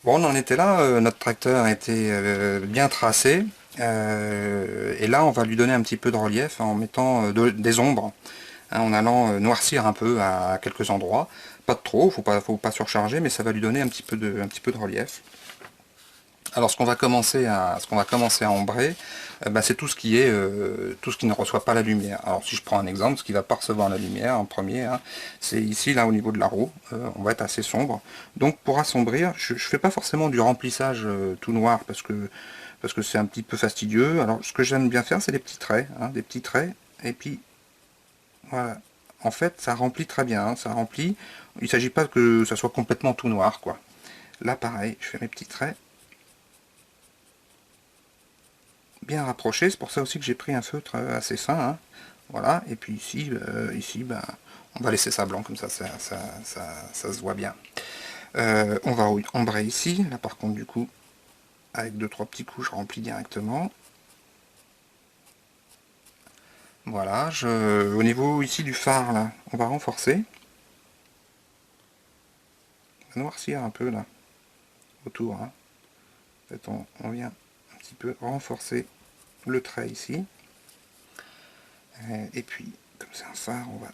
Bon, on en était là, notre tracteur a été bien tracé, et là on va lui donner un petit peu de relief en mettant des ombres, hein, en allant noircir un peu à quelques endroits, pas de trop, faut pas surcharger, mais ça va lui donner un petit peu de relief. Alors ce qu'on va commencer à ombrer, bah, c'est tout ce qui est tout ce qui ne reçoit pas la lumière. Alors si je prends un exemple, ce qui ne va pas recevoir la lumière en premier, hein, c'est ici là au niveau de la roue, on va être assez sombre. Donc pour assombrir, je ne fais pas forcément du remplissage tout noir parce que c'est un petit peu fastidieux. Alors ce que j'aime bien faire, c'est des petits traits, hein, des petits traits, et puis voilà. En fait, ça remplit très bien, hein, ça remplit. Il ne s'agit pas que ça soit complètement tout noir, quoi. Là, pareil, je fais mes petits traits bien rapproché, c'est pour ça aussi que j'ai pris un feutre assez fin, hein. Voilà, et puis ici ben, on va laisser ça blanc, comme ça se voit bien. On va ombrer ici, là par contre du coup, avec 2-3 petits coups, je remplis directement. Voilà, au niveau ici du phare, là, on va renforcer. On va noircir un peu là, autour, hein. En fait, on vient un petit peu renforcer le trait ici. Et puis, comme c'est un phare, on va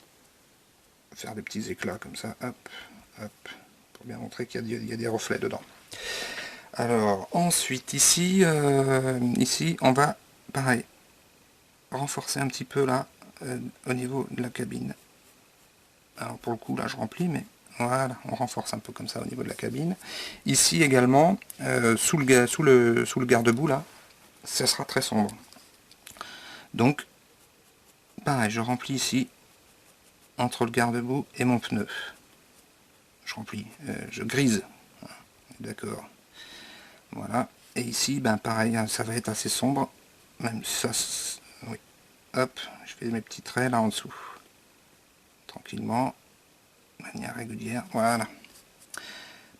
faire des petits éclats comme ça, hop, hop, pour bien montrer qu'il y a des reflets dedans. Alors, ensuite, ici, on va, pareil, renforcer un petit peu là, au niveau de la cabine. Alors, pour le coup, là, je remplis, mais voilà, on renforce un peu comme ça au niveau de la cabine. Ici également, sous le garde-boue, là, ça sera très sombre. Donc, pareil, je remplis ici, entre le garde-boue et mon pneu. Je remplis, je grise, d'accord. Voilà, et ici, ben pareil, hein, ça va être assez sombre, même si ça, oui. Hop, je fais mes petits traits là en dessous, tranquillement, de manière régulière, voilà.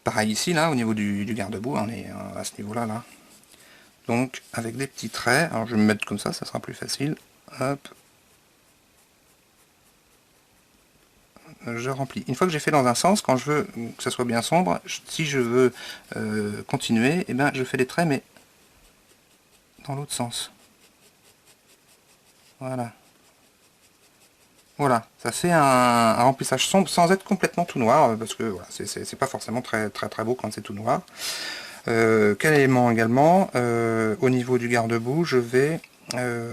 Pareil ici, là, au niveau du garde-boue, on est à ce niveau-là, là. Donc, avec des petits traits, alors je vais me mettre comme ça sera plus facile, hop, je remplis. Une fois que j'ai fait dans un sens, quand je veux que ça soit bien sombre, si je veux continuer, eh ben, je fais des traits, mais dans l'autre sens. Voilà. Voilà, ça fait un remplissage sombre sans être complètement tout noir, parce que voilà, c'est pas forcément très beau quand c'est tout noir. Quel élément également, au niveau du garde-boue, je vais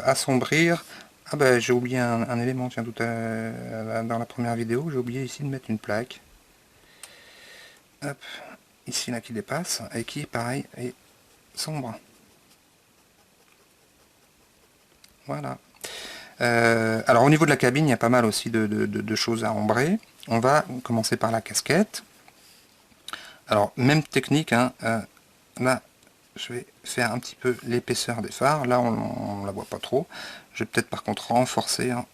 assombrir. Ah ben j'ai oublié un élément, tiens, dans la première vidéo, j'ai oublié ici de mettre une plaque. Hop, ici là qui dépasse, et qui pareil est sombre. Voilà. Alors au niveau de la cabine, il y a pas mal aussi de choses à ombrer. On va commencer par la casquette. Alors même technique, hein, là je vais faire un petit peu l'épaisseur des phares. Là on la voit pas trop. Je vais peut-être par contre renforcer, hein,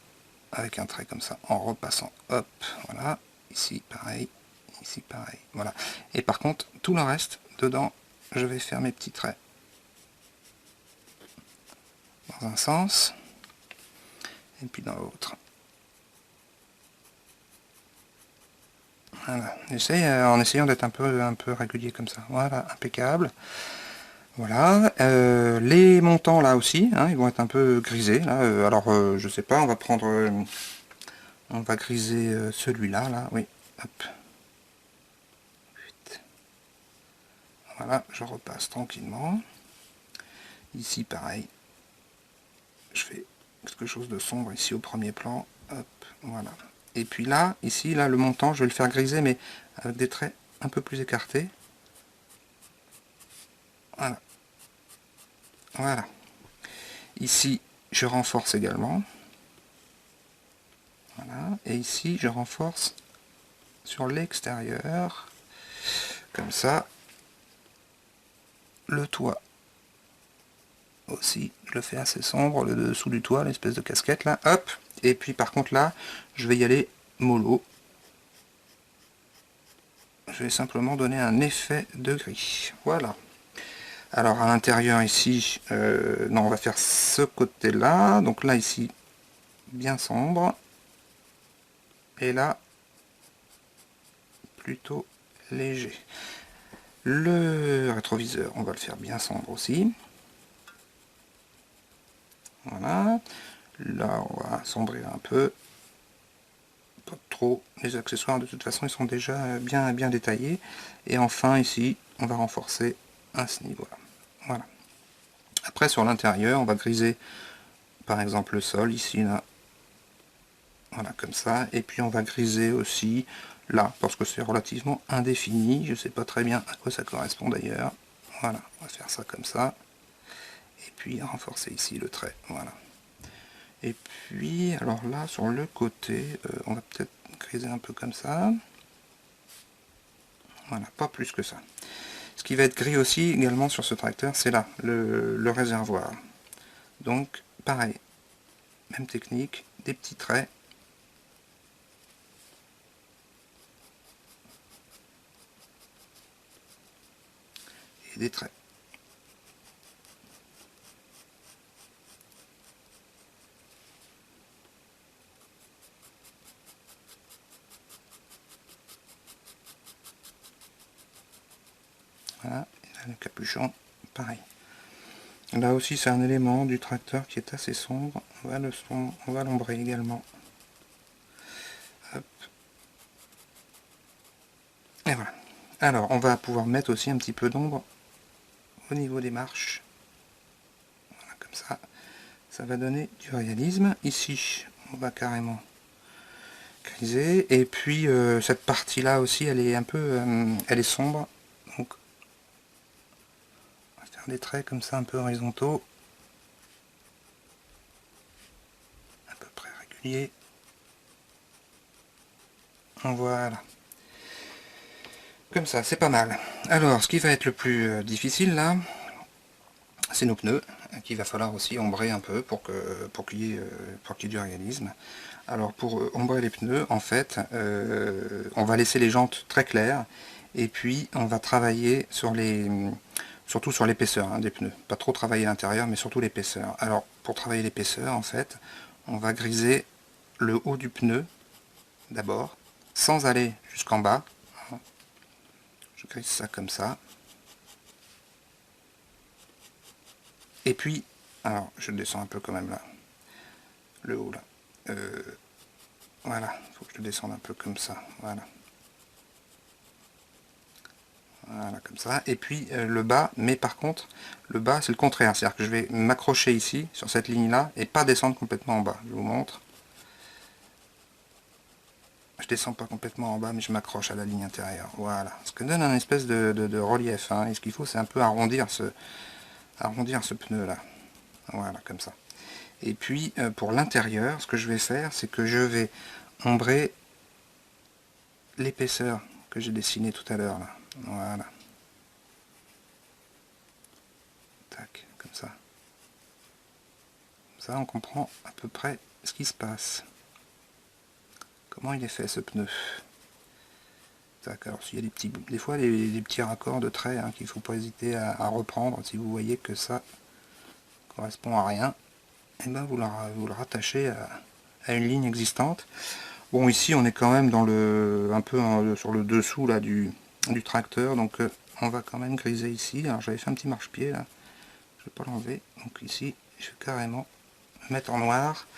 avec un trait comme ça, en repassant. Hop, voilà. Ici pareil, ici pareil. Voilà. Et par contre tout le reste dedans, je vais faire mes petits traits dans un sens et puis dans l'autre. Voilà, j'essaie en essayant d'être un peu régulier comme ça. Voilà, impeccable. Voilà, les montants là aussi, hein, ils vont être un peu grisés. Là. Alors, je sais pas, on va prendre, on va griser celui-là, là, oui. Hop. Voilà, je repasse tranquillement. Ici, pareil, je fais quelque chose de sombre ici au premier plan. Hop, voilà. Et puis là, ici, là, le montant, je vais le faire griser, mais avec des traits un peu plus écartés. Voilà. Voilà. Ici, je renforce également. Voilà. Et ici, je renforce sur l'extérieur. Comme ça. Le toit aussi, je le fais assez sombre, le dessous du toit, l'espèce de casquette là. Hop. Et puis par contre là, je vais y aller mollo. je vais simplement donner un effet de gris. Voilà. Alors à l'intérieur ici, non, on va faire ce côté-là. Donc là ici, bien sombre. Et là, plutôt léger. Le rétroviseur, on va le faire bien sombre aussi. Voilà. Là, on va sombrer un peu. Pas trop. Les accessoires, de toute façon, ils sont déjà bien détaillés. Et enfin, ici, on va renforcer à ce niveau-là. Voilà. Après, sur l'intérieur, on va griser, par exemple, le sol, ici, là. Voilà, comme ça. Et puis, on va griser aussi là, parce que c'est relativement indéfini. Je ne sais pas très bien à quoi ça correspond d'ailleurs. Voilà, on va faire ça comme ça. Et puis, renforcer ici le trait. Voilà. Et puis, alors là, sur le côté, on va peut-être griser un peu comme ça. Voilà, pas plus que ça. Ce qui va être gris aussi également sur ce tracteur, c'est là, le réservoir. Donc, pareil, même technique, des petits traits. Et des traits. Voilà, et là, le capuchon, pareil. Là aussi, c'est un élément du tracteur qui est assez sombre. On va l'ombrer également. Hop. Et voilà. Alors, on va pouvoir mettre aussi un petit peu d'ombre au niveau des marches. Voilà, comme ça. Ça va donner du réalisme. Ici, on va carrément griser. Et puis, cette partie-là aussi, elle est un peu... elle est sombre. Donc, on va faire des traits comme ça, un peu horizontaux. À peu près réguliers. Voilà. Comme ça, c'est pas mal. Alors, ce qui va être le plus difficile, là, c'est nos pneus, qu'il va falloir aussi ombrer un peu pour qu'il y ait du réalisme. Alors pour ombrer les pneus, en fait, on va laisser les jantes très claires, et puis on va travailler surtout sur l'épaisseur des pneus. Pas trop travailler à l'intérieur, mais surtout l'épaisseur. Alors pour travailler l'épaisseur, en fait, on va griser le haut du pneu, d'abord, sans aller jusqu'en bas. Je grise ça comme ça. Et puis, alors je descends un peu quand même là, le haut là. Voilà, il faut que je le descende un peu comme ça, voilà. Voilà, comme ça. Et puis le bas, mais par contre, le bas c'est le contraire, c'est-à-dire que je vais m'accrocher ici, sur cette ligne-là, et pas descendre complètement en bas. Je vous montre. Je descends pas complètement en bas, mais je m'accroche à la ligne intérieure. Voilà. Ce que donne un espèce de relief. Hein. Et ce qu'il faut, c'est un peu arrondir ce pneu-là. Voilà, comme ça. Et puis, pour l'intérieur, ce que je vais faire, c'est que je vais ombrer l'épaisseur que j'ai dessinée tout à l'heure. Voilà. Tac, comme ça. Comme ça, on comprend à peu près ce qui se passe. Comment il est fait, ce pneu. Tac, alors s'il y a des fois des petits raccords de traits qu'il ne faut pas hésiter à reprendre. Si vous voyez que ça correspond à rien, et ben vous le rattachez à une ligne existante. Bon, ici on est quand même dans un peu sur le dessous là du tracteur, donc on va quand même griser ici. Alors j'avais fait un petit marchepied là, je vais pas l'enlever. Donc ici je vais carrément mettre en noir,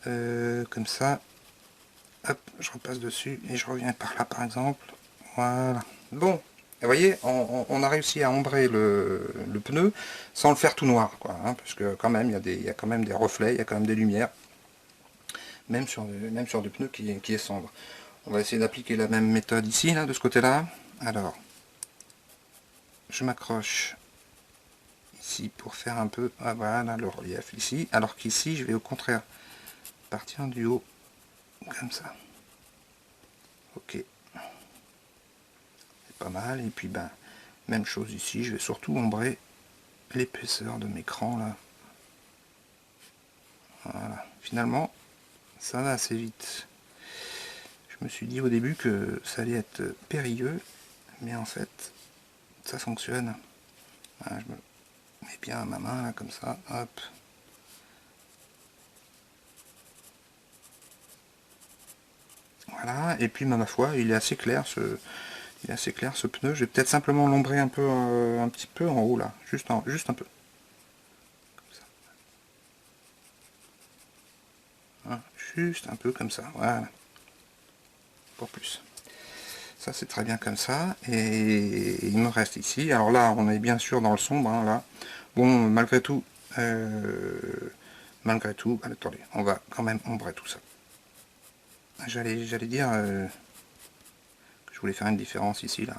comme ça. Hop, je repasse dessus et je reviens par là par exemple. Voilà. Bon, vous voyez, on a réussi à ombrer le pneu sans le faire tout noir, quoi, parce que quand même, il y a quand même des reflets, il y a quand même des lumières, même sur du pneu qui est sombre. On va essayer d'appliquer la même méthode ici, là, de ce côté-là. Alors, je m'accroche ici pour faire un peu, voilà, le relief ici, alors qu'ici, je vais au contraire partir du haut, comme ça. Ok. C'est pas mal, et puis, ben, même chose ici, je vais surtout ombrer l'épaisseur de mes crans, là. Voilà. Finalement, ça va assez vite. Je me suis dit au début que ça allait être périlleux, mais en fait, ça fonctionne. Voilà, je me mets bien ma main là, comme ça, hop. Voilà, et puis ma foi, il est assez clair ce pneu. Je vais peut-être simplement l'ombrer un peu, un petit peu en haut là, juste un peu. Comme ça. Hein, juste un peu comme ça, voilà. Pour plus. Ça c'est très bien comme ça. Et il me reste ici. Alors là, on est bien sûr dans le sombre, hein, là. Bon, malgré tout, attendez, on va quand même ombrer tout ça. J'allais dire que je voulais faire une différence ici, là.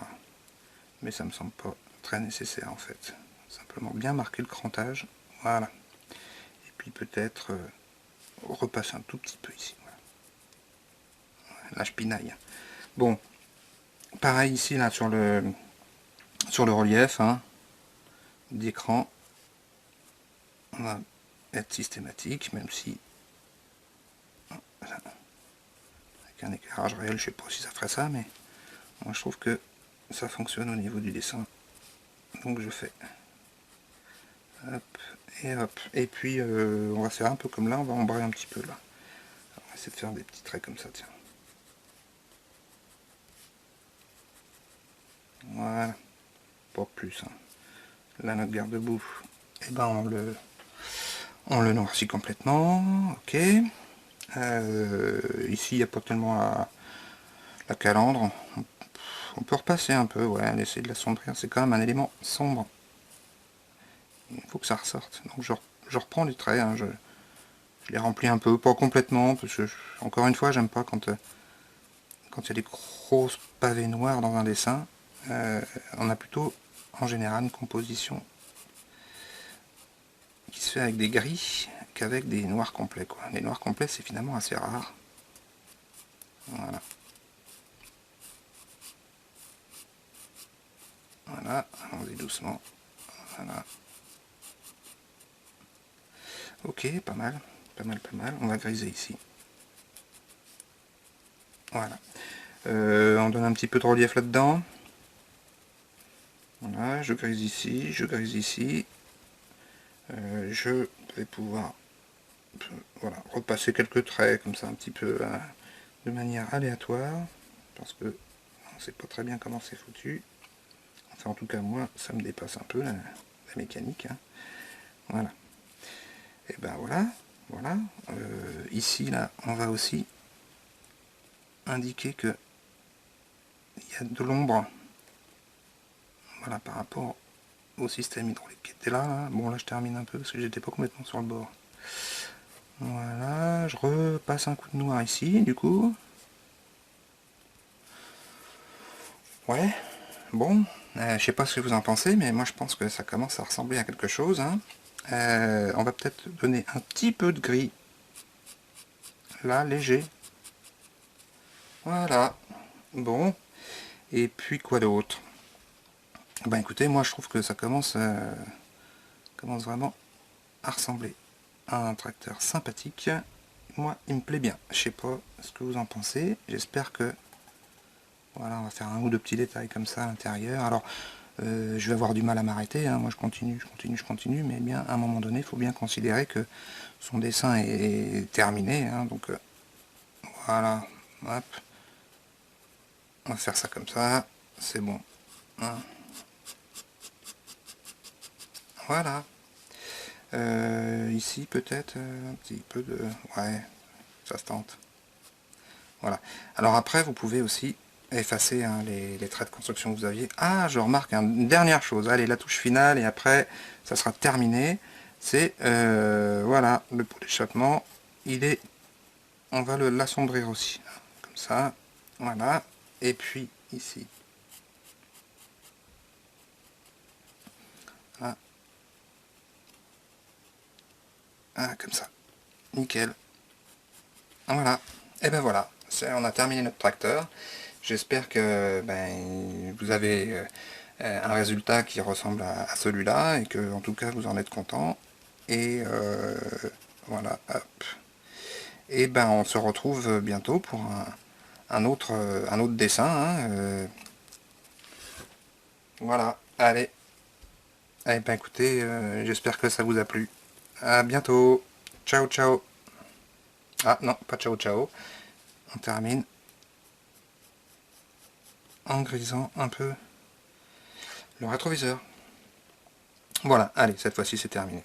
Mais ça me semble pas très nécessaire en fait. Simplement bien marquer le crantage, voilà. Et puis peut-être repasser un tout petit peu ici. Voilà. Là je pinaille. Bon, pareil ici là sur le relief hein, d'écran, on va être systématique, même si voilà, avec un éclairage réel, je sais pas si ça ferait ça, mais moi je trouve que ça fonctionne au niveau du dessin. Donc je fais hop et hop. Et puis on va faire un peu comme là, on va ombrer un petit peu là. On va essayer de faire des petits traits comme ça, tiens. Voilà, pas plus. Hein. Là, notre garde-boue, eh ben, on le noircit complètement. Ok. Ici, il n'y a pas tellement la calandre. On peut repasser un peu, ouais, essayer de l'assombrir. C'est quand même un élément sombre. Il faut que ça ressorte. Donc, je reprends les traits. Hein, je les remplis un peu, pas complètement, parce que, encore une fois, j'aime pas quand il y a des grosses pavés noirs dans un dessin. On a plutôt, en général, une composition qui se fait avec des gris qu'avec des noirs complets, quoi. Les noirs complets, c'est finalement assez rare. Voilà. Voilà, allons-y doucement. Voilà. Ok, pas mal. Pas mal, pas mal. On va griser ici. Voilà. On donne un petit peu de relief là-dedans. Voilà, je grise ici, je grise ici. Je vais pouvoir voilà, repasser quelques traits comme ça un petit peu de manière aléatoire. Parce que on ne sait pas très bien comment c'est foutu. Enfin, en tout cas, moi, ça me dépasse un peu la mécanique. Hein. Voilà. Et ben voilà. Voilà. Ici, là, on va aussi indiquer que il y a de l'ombre. Voilà, par rapport au système hydraulique qui était là, là. Bon, là, je termine un peu parce que j'étais pas complètement sur le bord. Voilà, je repasse un coup de noir ici, du coup. Ouais. Bon, je sais pas ce que vous en pensez, mais moi je pense que ça commence à ressembler à quelque chose. Hein. On va peut-être donner un petit peu de gris. Là, léger. Voilà. Bon. Et puis quoi d'autre? Ben écoutez, moi je trouve que ça commence vraiment à ressembler à un tracteur sympathique. Moi, il me plaît bien. Je sais pas ce que vous en pensez. J'espère que... Voilà, on va faire un ou deux petits détails comme ça à l'intérieur. Alors, je vais avoir du mal à m'arrêter, hein. Moi je continue, mais bien à un moment donné, il faut bien considérer que son dessin est terminé, hein. Donc voilà, hop, on va faire ça comme ça, c'est bon, hein. Voilà, ici peut-être un petit peu de... ouais, ça se tente, voilà. Alors après, vous pouvez aussi effacer hein, les traits de construction que vous aviez. Ah, je remarque une dernière chose, allez, la touche finale, et après, ça sera terminé. C'est voilà, le pot d'échappement, on va l'assombrir aussi, comme ça, voilà, et puis ici, là, comme ça, nickel, voilà, et ben voilà, on a terminé notre tracteur. J'espère que vous avez un résultat qui ressemble à celui-là, et que en tout cas vous en êtes content, et voilà, hop. Et ben on se retrouve bientôt pour un autre dessin. Hein, Voilà, allez. Eh ben écoutez, j'espère que ça vous a plu. À bientôt. Ciao, ciao. Ah non, pas ciao, ciao. On termine en grisant un peu le rétroviseur. Voilà, allez, cette fois-ci c'est terminé.